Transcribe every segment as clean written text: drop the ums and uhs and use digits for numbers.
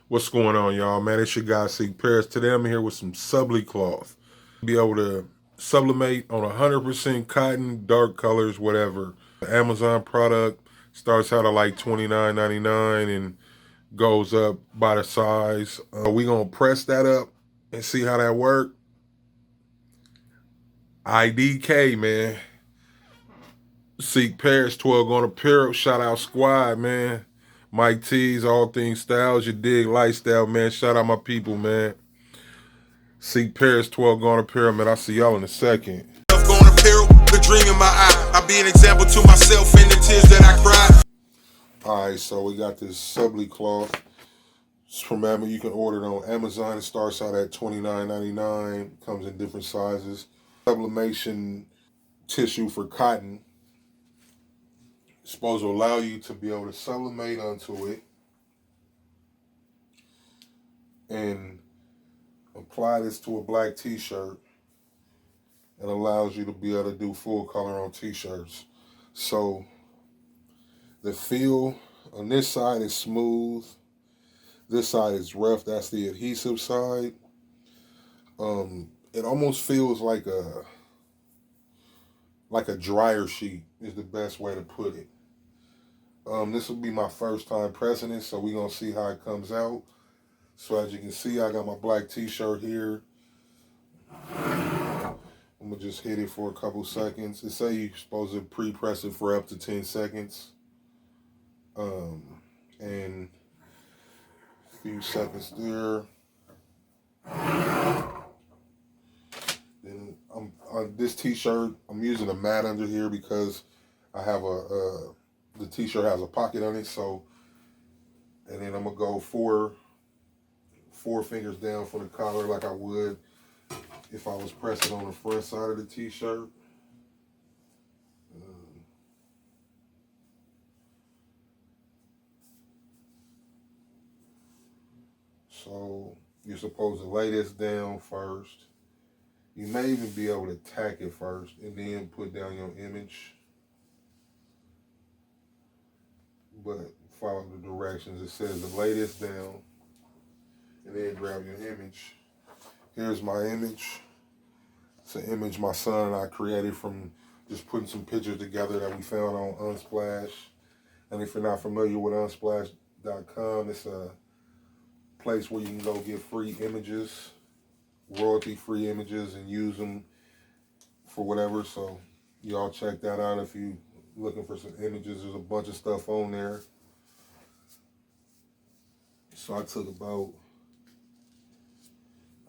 What's going on, y'all? Man, it's your guy, Seek Paris. Today I'm here with some Sublicloth. Be able to sublimate on 100% cotton, dark colors, whatever. The Amazon product starts out at like $29.99 and goes up by the size. We gonna press that up and see how that work. IDK, man. Seek Paris 12 on Apparel. Shout out Squad, man. Mike T's, All Things Styles, you dig lifestyle, man. Shout out my people, man. Seek Paris 12 going Apparel, man. I'll see y'all in a second. Going apparel, the dream in my eye. I be an example to myself in the tears that I cry. Alright, so we got this Sublicloth. It's from Amazon. You can order it on Amazon. It starts out at $29.99. Comes in different sizes. Sublimation tissue for cotton. It's supposed to allow you to be able to sublimate onto it and apply this to a black t-shirt. It allows you to be able to do full color on t-shirts. So the feel on this side is smooth. This side is rough. That's the adhesive side. It almost feels like a dryer sheet is the best way to put it. This will be my first time pressing it, so we're gonna see how it comes out. So as you can see, I got my black t-shirt here. I'm gonna just hit it for a couple seconds. It say you're supposed to pre-press it for up to 10 seconds. And a few seconds there. Then on this t-shirt, I'm using a mat under here because I have the t-shirt has a pocket on it. So, and then I'm gonna go four fingers down for the collar like I would if I was pressing on the front side of the t-shirt. So you're supposed to lay this down first. You may even be able to tack it first and then put down your image. But follow the directions. It says to lay this down and then grab your image. Here's my image. It's an image my son and I created from just putting some pictures together that we found on Unsplash. And if you're not familiar with unsplash.com, it's a place where you can go get free images, royalty-free images, and use them for whatever. So y'all check that out if you looking for some images. There's a bunch of stuff on there. So I took about,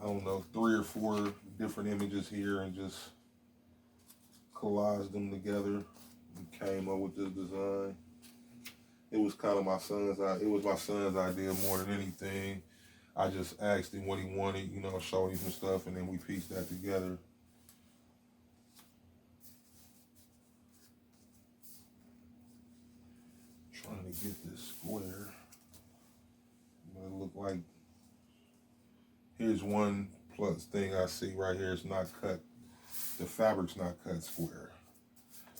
I don't know, 3 or 4 different images here and just collaged them together and came up with this design. It was kind of my son's idea more than anything. I just asked him what he wanted, you know, showed him some stuff, and then we pieced that together. Trying to get this square. But it looked like, here's one plus thing I see right here. It's not cut. The fabric's not cut square.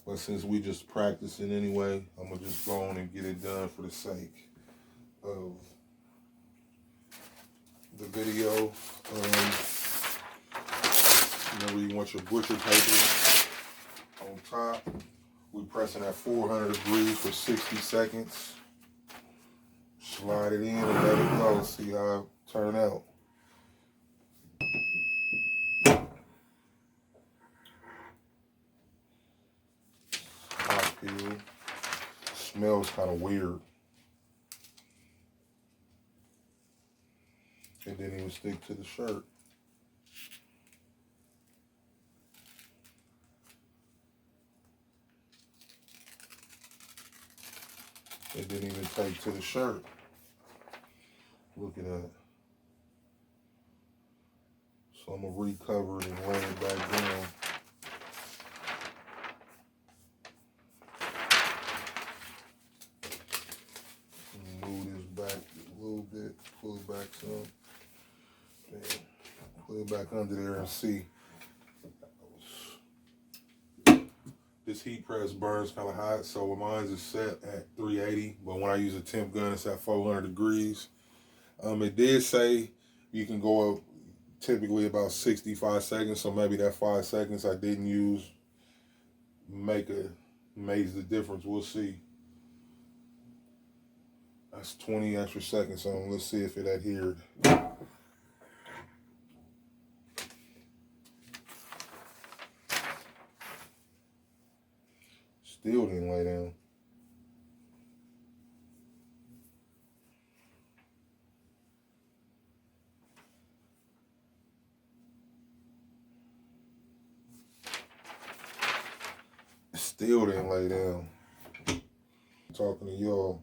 But since we just practicing anyway, I'm going to just go on and get it done for the sake of the video. Remember, you want your butcher paper on top. We're pressing at 400 degrees for 60 seconds. Slide it in and let it go. See how it turn out. Hot peel. Smells kind of weird. It didn't even stick to the shirt. It didn't even take to the shirt. Look at that. So I'm gonna recover it and lay it back down. Move this back a little bit, pull it back some. And put it back under there and see. This heat press burns kind of hot, so mine is set at 380, but when I use a temp gun, it's at 400 degrees. It did say you can go up typically about 65 seconds, so maybe that 5 seconds I didn't use makes the difference. We'll see. That's 20 extra seconds on. Let's see if it adhered. Still didn't lay down. Still didn't lay down. I'm talking to y'all.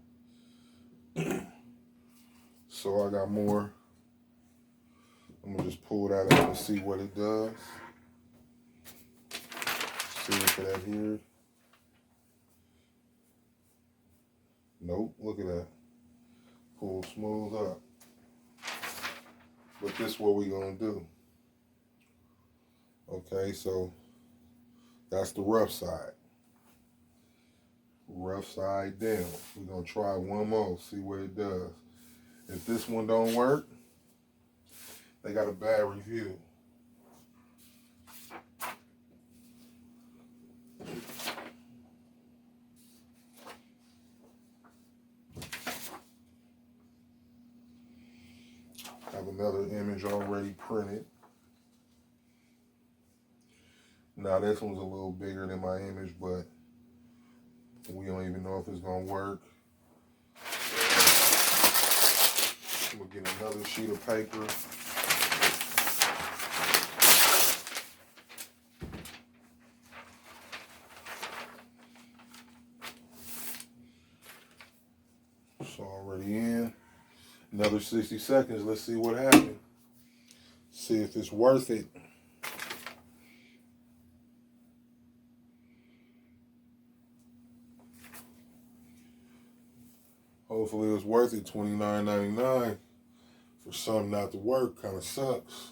So I got more. I'm gonna just pull that out and see what it does. See if it adhered. Nope, look at that. Pull smooth up. But this is what we're gonna do. Okay, so that's the rough side. Rough side down. We're gonna try one more, see what it does. If this one don't work, they got a bad review. Have another image already printed. Now this one's a little bigger than my image, but we don't even know if it's gonna work. We'll get another sheet of paper. It's already in. Another 60 seconds. Let's see what happens. See if it's worth it. Hopefully it's worth it. $29.99 for something not to work. Kind of sucks.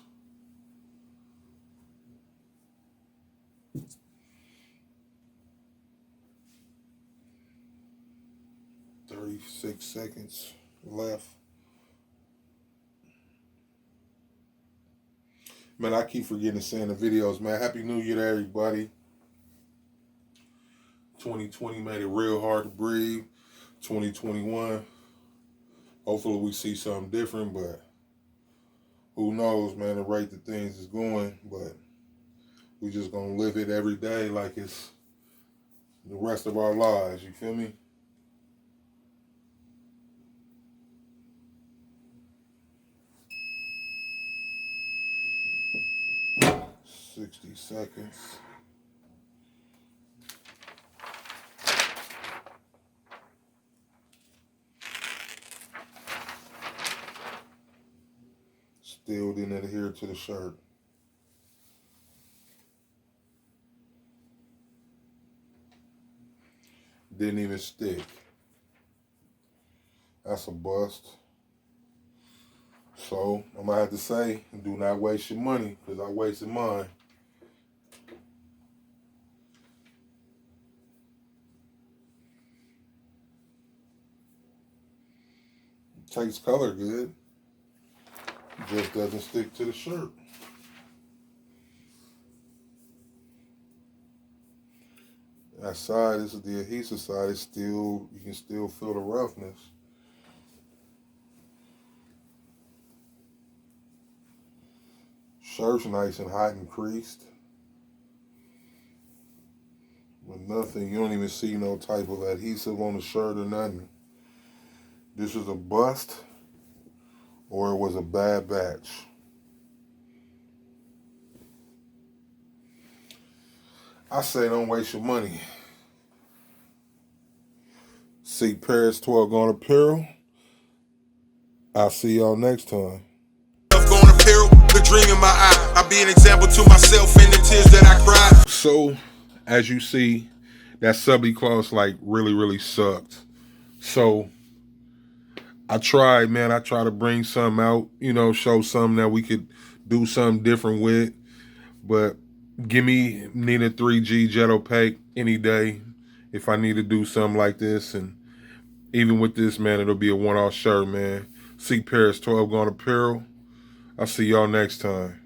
$36 seconds left. Man, I keep forgetting to say in the videos, man. Happy New Year to everybody. 2020 made it real hard to breathe. 2021, hopefully we see something different, but who knows, man, the rate that things is going, but we just gonna live it every day like it's the rest of our lives, you feel me? $60 seconds. Still didn't adhere to the shirt. Didn't even stick. That's a bust. So I'm gonna have to say, do not waste your money, because I wasted mine. Takes color good. Just doesn't stick to the shirt. That side, this is the adhesive side, it's still, you can still feel the roughness. Shirt's nice and hot and creased. But nothing, you don't even see no type of adhesive on the shirt or nothing. This is a bust, or it was a bad batch. I say don't waste your money. See Paris 12 going Apparel. I'll see y'all next time. Going Apparel, the dream in my eye. I'll be an example to myself in the tears that I cry. So, as you see, that Sublicloth like really sucked. So I tried, man. I tried to bring something out, you know, show something that we could do something different with. But need a 3G jet opaque any day if I need to do something like this. And even with this, man, it'll be a one-off shirt, man. Seek Paris 12 Gone Apparel. I'll see y'all next time.